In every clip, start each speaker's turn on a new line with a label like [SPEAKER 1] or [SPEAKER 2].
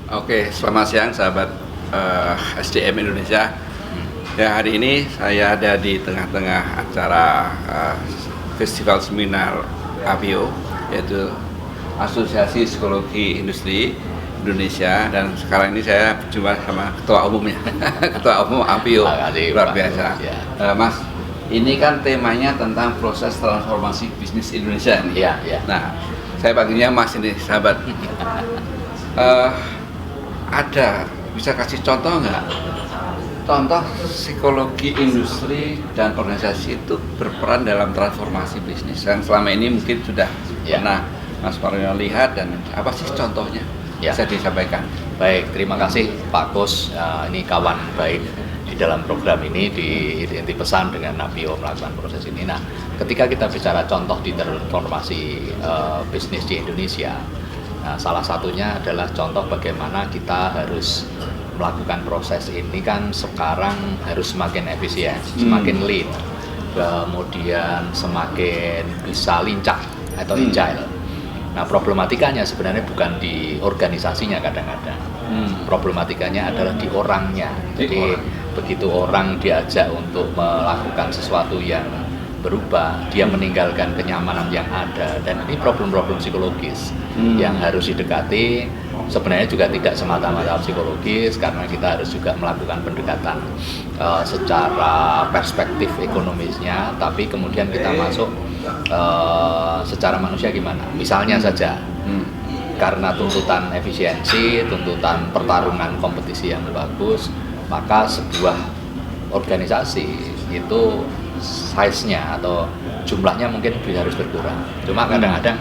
[SPEAKER 1] Oke, selamat siang sahabat SDM Indonesia. Ya, hari ini saya ada di tengah-tengah acara festival seminar APIO, yaitu Asosiasi Psikologi Industri Indonesia, dan sekarang ini saya berjumpa sama ketua umumnya, ketua umum APIO. Luar biasa. Mas, ini kan temanya tentang proses transformasi bisnis Indonesia nih.
[SPEAKER 2] Ya.
[SPEAKER 1] Nah, saya panggilnya Mas ini, sahabat. Ada, bisa kasih contoh nggak? Contoh psikologi industri dan organisasi itu berperan dalam transformasi bisnis yang selama ini mungkin sudah pernah Mas Parno lihat, dan apa sih contohnya? Bisa disampaikan.
[SPEAKER 2] Baik, terima kasih Pak Kus. Ini kawan baik di dalam program ini di Inti Pesan dengan APIO melakukan proses ini. Nah, ketika kita bicara contoh di transformasi bisnis di Indonesia, nah, salah satunya adalah contoh bagaimana kita harus melakukan proses ini kan sekarang harus semakin efisien, semakin lean, kemudian semakin bisa lincah atau agile. Nah, problematikanya sebenarnya bukan di organisasinya kadang-kadang. Problematikanya adalah di orangnya. Jadi begitu orang diajak untuk melakukan sesuatu yang berubah, dia meninggalkan kenyamanan yang ada, dan ini problem-problem psikologis yang harus didekati. Sebenarnya juga tidak semata-mata psikologis, karena kita harus juga melakukan pendekatan secara perspektif ekonomisnya, tapi kemudian kita masuk secara manusia gimana. Misalnya saja, karena tuntutan efisiensi, tuntutan pertarungan kompetisi yang bagus, maka sebuah organisasi itu size-nya atau jumlahnya mungkin harus berkurang. Cuma kadang-kadang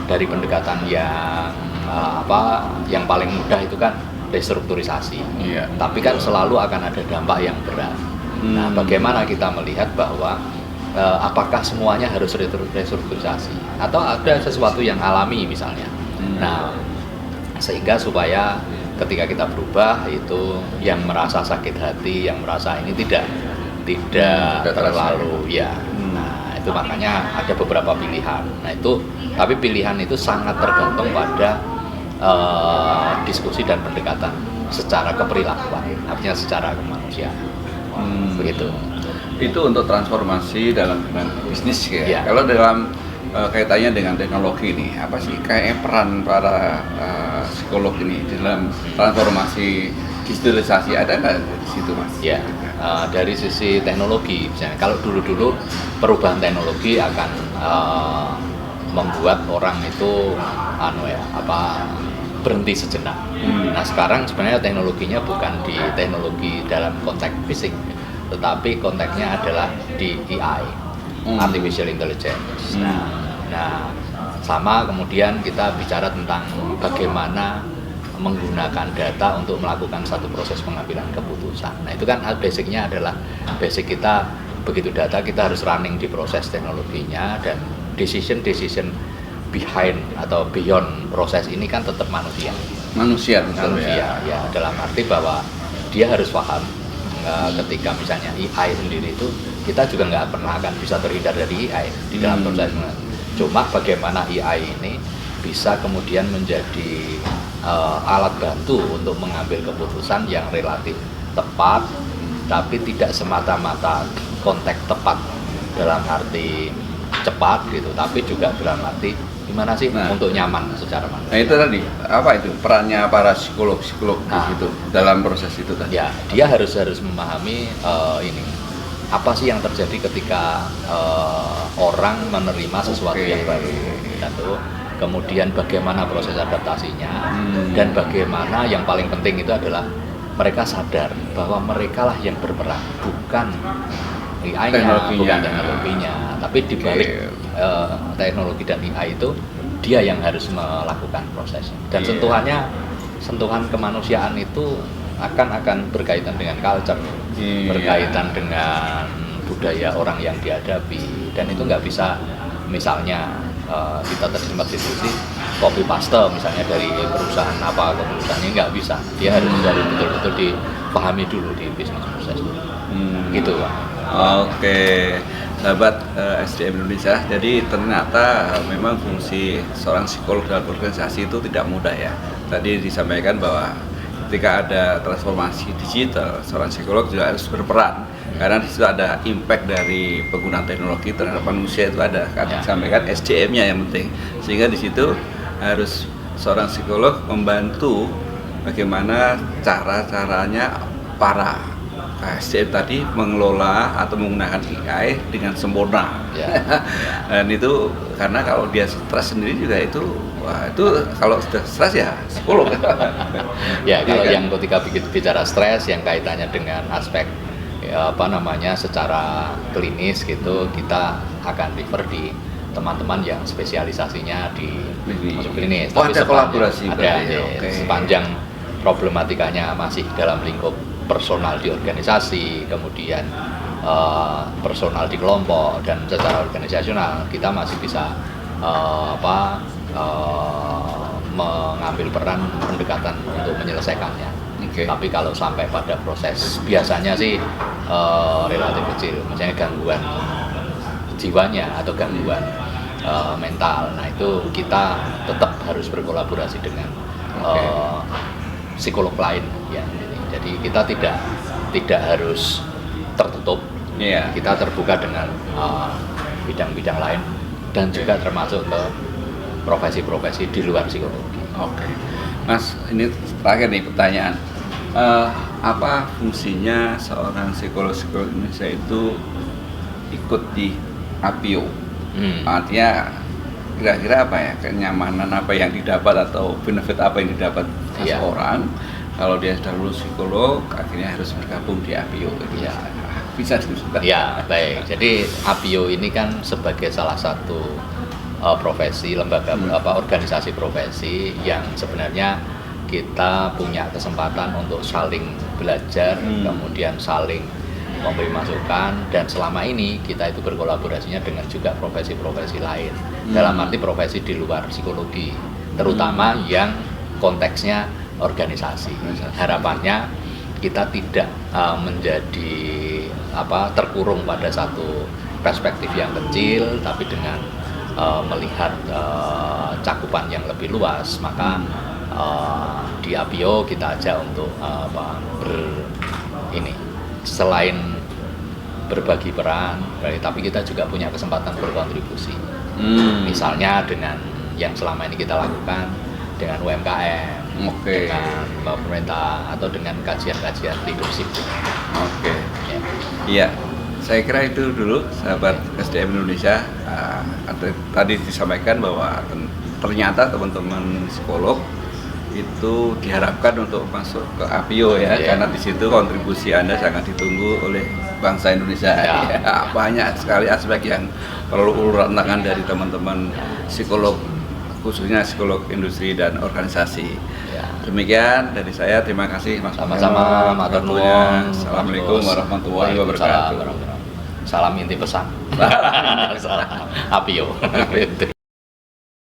[SPEAKER 2] dari pendekatan yang paling mudah itu kan restrukturisasi. Tapi kan selalu akan ada dampak yang berat. Nah, bagaimana kita melihat bahwa apakah semuanya harus restrukturisasi atau ada sesuatu yang alami misalnya. Nah, sehingga supaya ketika kita berubah itu yang merasa sakit hati, yang merasa ini tidak terlalu Nah, itu makanya ada beberapa pilihan. Nah, itu tapi pilihan itu sangat tergantung pada diskusi dan pendekatan secara keperilakuan, artinya secara kemanusiaan. Begitu.
[SPEAKER 1] Itu untuk transformasi dalam bisnis ya. Kalau dalam kaitannya dengan teknologi ini, apa sih kayak peran para psikolog ini dalam transformasi digitalisasi, ada nggak di situ, Mas?
[SPEAKER 2] Dari sisi teknologi, misalnya kalau dulu perubahan teknologi akan membuat orang itu berhenti sejenak. Nah, sekarang sebenarnya teknologinya bukan di teknologi dalam konteks fisik, tetapi konteksnya adalah di AI, artificial intelligence. Nah, sama kemudian kita bicara tentang bagaimana menggunakan data untuk melakukan satu proses pengambilan keputusan. Nah, itu kan basicnya adalah basic kita, begitu data kita harus running di proses teknologinya, dan decision behind atau beyond proses ini kan tetap manusia ya, dalam arti bahwa dia harus paham ketika misalnya AI sendiri itu kita juga nggak pernah akan bisa terhindar dari AI di dalam proses. Cuma bagaimana AI ini bisa kemudian menjadi alat bantu untuk mengambil keputusan yang relatif tepat, tapi tidak semata-mata konteks tepat dalam arti cepat gitu, tapi juga dalam arti gimana sih untuk nyaman secara manusia.
[SPEAKER 1] Nah, itu tadi apa itu perannya para psikolog di situ dalam proses itu tadi?
[SPEAKER 2] Ya, dia harus memahami ini apa sih yang terjadi ketika orang menerima sesuatu yang baru, satu, kemudian bagaimana proses adaptasinya, dan bagaimana yang paling penting itu adalah mereka sadar bahwa mereka lah yang berperan, bukan AI-nya, bukan teknologinya, tapi di balik teknologi dan AI itu dia yang harus melakukan prosesnya. Dan sentuhan kemanusiaan itu akan berkaitan dengan culture, berkaitan dengan budaya orang yang dihadapi, dan itu nggak bisa misalnya kita terjemah diskusi copy paste misalnya dari perusahaan apa ke perusahaan ini, nggak bisa. Dia harus betul-betul dipahami dulu di bisnis proses. Gitu, Pak.
[SPEAKER 1] Oke, sahabat SDM Indonesia. Jadi ternyata memang fungsi seorang psikolog dalam organisasi itu tidak mudah ya. tadi disampaikan bahwa ketika ada transformasi digital, seorang psikolog juga harus berperan karena di situ ada impact dari penggunaan teknologi terhadap manusia itu ada. Kan disampaikan SDM-nya yang penting, sehingga di situ harus seorang psikolog membantu bagaimana cara-caranya para SDM tadi mengelola atau menggunakan AI dengan sempurna. Dan itu karena kalau dia stres sendiri juga itu, wah itu kalau sudah stres ya psikolog.
[SPEAKER 2] Ya kalau yang ketika bicara stres yang kaitannya dengan aspek secara klinis gitu, kita akan refer di teman-teman yang spesialisasinya di masuk klinis.
[SPEAKER 1] Tapi ada kolaborasi
[SPEAKER 2] sepanjang problematikanya masih dalam lingkup personal di organisasi, kemudian personal di kelompok, dan secara organisasional kita masih bisa mengambil peran pendekatan untuk menyelesaikannya. Tapi kalau sampai pada proses biasanya sih relatif kecil, misalnya gangguan jiwanya atau gangguan mental, nah itu kita tetap harus berkolaborasi dengan psikolog lain ya. Jadi kita tidak harus tertutup, kita terbuka dengan bidang-bidang lain dan juga termasuk ke profesi-profesi di luar psikologi.
[SPEAKER 1] Oke, Mas, ini terakhir nih pertanyaan, apa fungsinya seorang psikolog Indonesia itu ikut di APIO? Artinya kira-kira apa ya, kenyamanan apa yang didapat atau benefit apa yang didapat seseorang kalau dia sudah lulus psikolog akhirnya harus bergabung di APIO gitu. Bisa disebutkan?
[SPEAKER 2] Ya, baik. Jadi APIO ini kan sebagai salah satu profesi, lembaga organisasi profesi yang sebenarnya kita punya kesempatan untuk saling belajar, kemudian saling memberi masukan, dan selama ini kita itu berkolaborasinya dengan juga profesi-profesi lain, dalam arti profesi di luar psikologi, terutama yang konteksnya organisasi. Harapannya kita tidak menjadi terkurung pada satu perspektif yang kecil, tapi dengan melihat cakupan yang lebih luas, maka di APIO kita ajak untuk selain berbagi peran, tapi kita juga punya kesempatan berkontribusi. Misalnya dengan yang selama ini kita lakukan dengan UMKM, dengan pemerintah, atau dengan kajian-kajian leadership.
[SPEAKER 1] Iya, saya kira itu dulu sahabat SDM Indonesia. Tadi disampaikan bahwa ternyata teman-teman psikolog itu diharapkan untuk masuk ke APIO karena di situ kontribusi Anda sangat ditunggu oleh bangsa Indonesia. Banyak sekali aspek yang perlu uluran tangan dari teman-teman psikolog, khususnya psikolog industri dan organisasi. Demikian dari saya, terima kasih Mas.
[SPEAKER 2] Sama-sama, matur nuwun.
[SPEAKER 1] Assalamualaikum warahmatullahi wabarakatuh.
[SPEAKER 2] Salam inti pesan. Salam APIO.